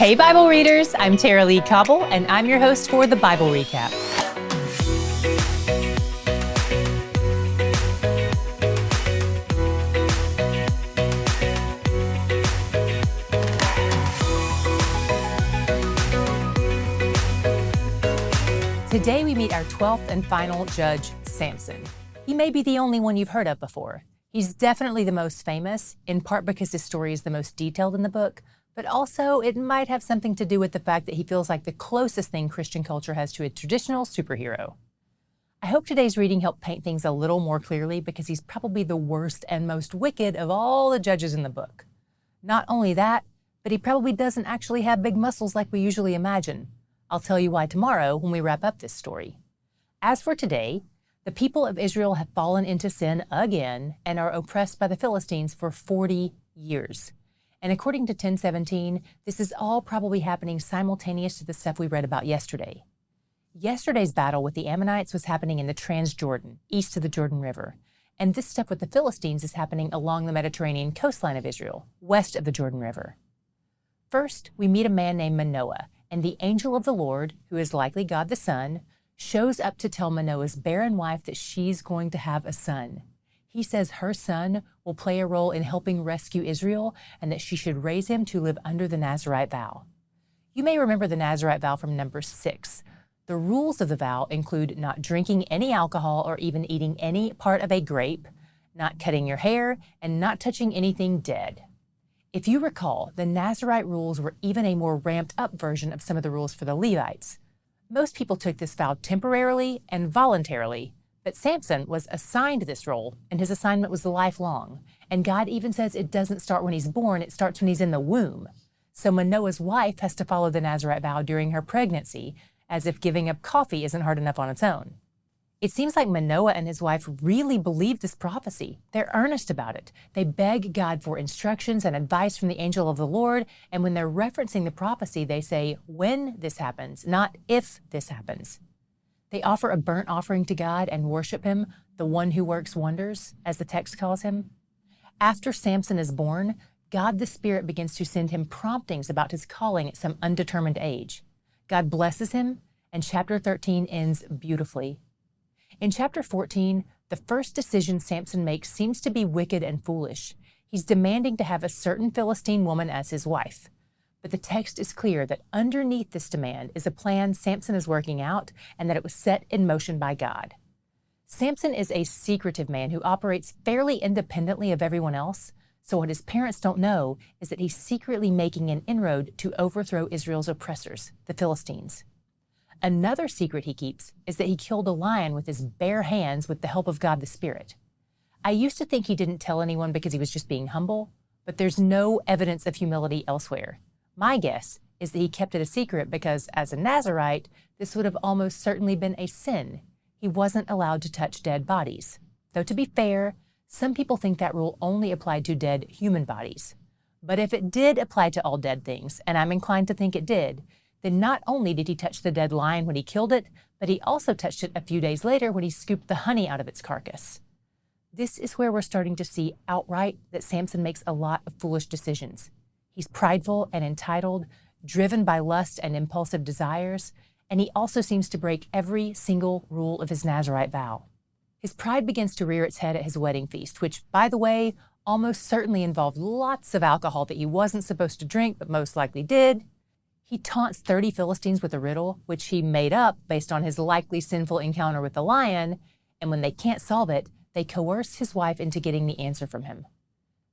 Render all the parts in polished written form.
Hey Bible readers, I'm Tara Lee Cobble, and I'm your host for the Bible Recap. Today we meet our 12th and final judge, Samson. He may be the only one you've heard of before. He's definitely the most famous, in part because his story is the most detailed in the book, but also it might have something to do with the fact that he feels like the closest thing Christian culture has to a traditional superhero. I hope today's reading helped paint things a little more clearly because he's probably the worst and most wicked of all the judges in the book. Not only that, but he probably doesn't actually have big muscles like we usually imagine. I'll tell you why tomorrow when we wrap up this story. As for today, the people of Israel have fallen into sin again and are oppressed by the Philistines for 40 years. And according to 10:17, this is all probably happening simultaneous to the stuff we read about yesterday. Yesterday's battle with the Ammonites was happening in the Transjordan, east of the Jordan River. And this stuff with the Philistines is happening along the Mediterranean coastline of Israel, west of the Jordan River. First, we meet a man named Manoah, and the angel of the Lord, who is likely God the Son, shows up to tell Manoah's barren wife that she's going to have a son. He says her son will play a role in helping rescue Israel and that she should raise him to live under the Nazirite vow. You may remember the Nazirite vow from number 6. The rules of the vow include not drinking any alcohol or even eating any part of a grape, not cutting your hair, and not touching anything dead. If you recall, the Nazirite rules were even a more ramped up version of some of the rules for the Levites. Most people took this vow temporarily and voluntarily, but Samson was assigned this role, and his assignment was lifelong. And God even says it doesn't start when he's born, it starts when he's in the womb. So Manoah's wife has to follow the Nazirite vow during her pregnancy, as if giving up coffee isn't hard enough on its own. It seems like Manoah and his wife really believe this prophecy. They're earnest about it. They beg God for instructions and advice from the angel of the Lord, and when they're referencing the prophecy, they say when this happens, not if this happens. They offer a burnt offering to God and worship him, the one who works wonders, as the text calls him. After Samson is born, God the Spirit begins to send him promptings about his calling at some undetermined age. God blesses him, and chapter 13 ends beautifully. In chapter 14, the first decision Samson makes seems to be wicked and foolish. He's demanding to have a certain Philistine woman as his wife. But the text is clear that underneath this demand is a plan Samson is working out and that it was set in motion by God. Samson is a secretive man who operates fairly independently of everyone else, so what his parents don't know is that he's secretly making an inroad to overthrow Israel's oppressors, the Philistines. Another secret he keeps is that he killed a lion with his bare hands with the help of God the Spirit. I used to think he didn't tell anyone because he was just being humble, but there's no evidence of humility elsewhere. My guess is that he kept it a secret because, as a Nazirite, this would have almost certainly been a sin. He wasn't allowed to touch dead bodies. Though to be fair, some people think that rule only applied to dead human bodies. But if it did apply to all dead things, and I'm inclined to think it did, then not only did he touch the dead lion when he killed it, but he also touched it a few days later when he scooped the honey out of its carcass. This is where we're starting to see outright that Samson makes a lot of foolish decisions. He's prideful and entitled, driven by lust and impulsive desires, and he also seems to break every single rule of his Nazirite vow. His pride begins to rear its head at his wedding feast, which, by the way, almost certainly involved lots of alcohol that he wasn't supposed to drink, but most likely did. He taunts 30 Philistines with a riddle, which he made up based on his likely sinful encounter with the lion, and when they can't solve it, they coerce his wife into getting the answer from him.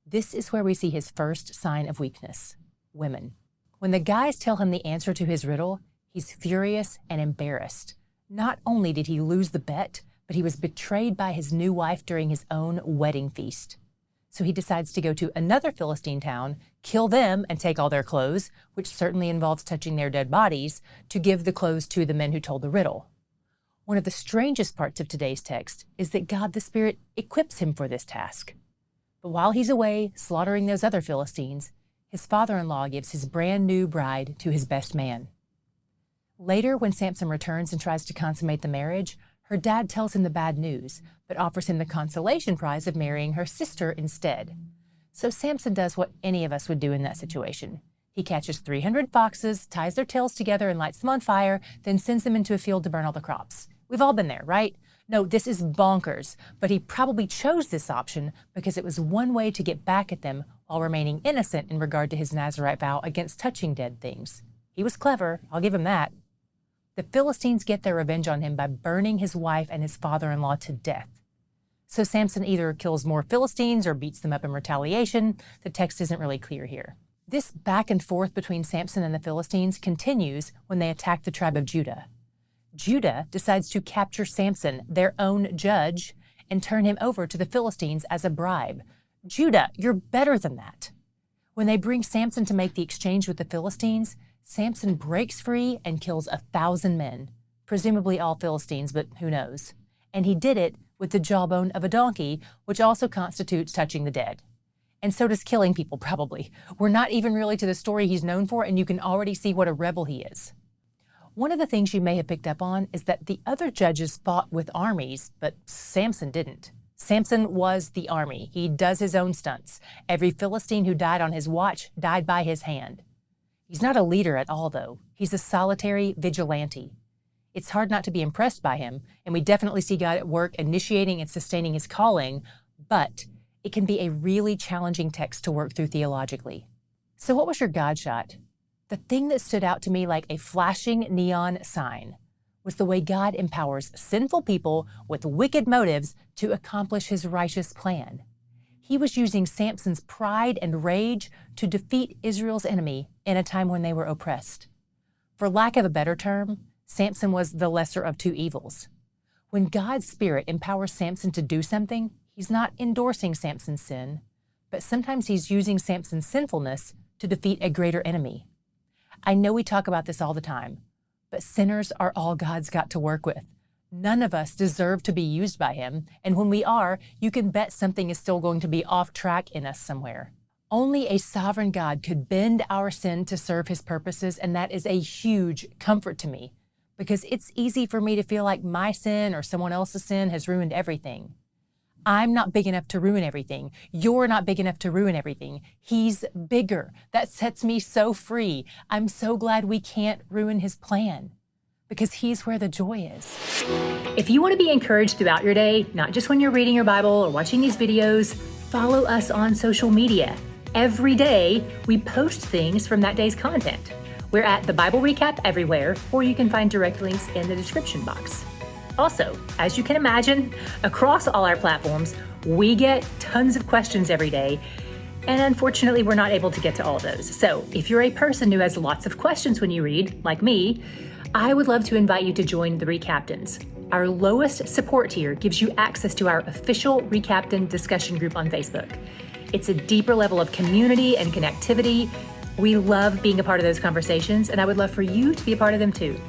This is where we see his first sign of weakness: women. When the guys tell him the answer to his riddle, he's furious and embarrassed. Not only did he lose the bet, but he was betrayed by his new wife during his own wedding feast. So he decides to go to another Philistine town, kill them and take all their clothes, which certainly involves touching their dead bodies, to give the clothes to the men who told the riddle. One of the strangest parts of today's text is that God the Spirit equips him for this task. But while he's away slaughtering those other Philistines, his father-in-law gives his brand new bride to his best man. Later, when Samson returns and tries to consummate the marriage, her dad tells him the bad news, but offers him the consolation prize of marrying her sister instead. So Samson does what any of us would do in that situation. He He catches 300 foxes, ties their tails together and lights them on fire, then sends them into a field to burn all the crops. We've all been there, right? No, this is bonkers, but he probably chose this option because it was one way to get back at them while remaining innocent in regard to his Nazirite vow against touching dead things. He was clever, I'll give him that. The Philistines get their revenge on him by burning his wife and his father-in-law to death. So Samson either kills more Philistines or beats them up in retaliation. The text isn't really clear here. This back and forth between Samson and the Philistines continues when they attack the tribe of Judah. Judah decides to capture Samson, their own judge, and turn him over to the Philistines as a bribe. Judah, you're better than that. When they bring Samson to make the exchange with the Philistines, Samson breaks free and kills 1,000 men, presumably all Philistines, but who knows. And he did it with the jawbone of a donkey, which also constitutes touching the dead. And so does killing people, probably. We're not even really to the story he's known for, and you can already see what a rebel he is. One of the things you may have picked up on is that the other judges fought with armies, but Samson didn't. Samson was the army. He does his own stunts. Every Philistine who died on his watch died by his hand. He's not a leader at all, though. He's a solitary vigilante. It's hard not to be impressed by him, and we definitely see God at work initiating and sustaining his calling, but it can be a really challenging text to work through theologically. So what was your God shot? The thing that stood out to me like a flashing neon sign was the way God empowers sinful people with wicked motives to accomplish his righteous plan. He was using Samson's pride and rage to defeat Israel's enemy in a time when they were oppressed. For lack of a better term, Samson was the lesser of two evils. When God's Spirit empowers Samson to do something, he's not endorsing Samson's sin, but sometimes he's using Samson's sinfulness to defeat a greater enemy. I know we talk about this all the time, but sinners are all God's got to work with. None of us deserve to be used by him, and when we are, you can bet something is still going to be off track in us somewhere. Only a sovereign God could bend our sin to serve his purposes, and that is a huge comfort to me, because it's easy for me to feel like my sin or someone else's sin has ruined everything. I'm not big enough to ruin everything. You're not big enough to ruin everything. He's bigger. That sets me so free. I'm so glad we can't ruin his plan, because he's where the joy is. If you want to be encouraged throughout your day, not just when you're reading your Bible or watching these videos, follow us on social media. Every day, we post things from that day's content. We're at the Bible Recap everywhere, or you can find direct links in the description box. Also, as you can imagine, across all our platforms, we get tons of questions every day, and unfortunately, we're not able to get to all those. So if you're a person who has lots of questions when you read, like me, I would love to invite you to join the RECAPtains. Our lowest support tier gives you access to our official RECAPtain discussion group on Facebook. It's a deeper level of community and connectivity. We love being a part of those conversations, and I would love for you to be a part of them too.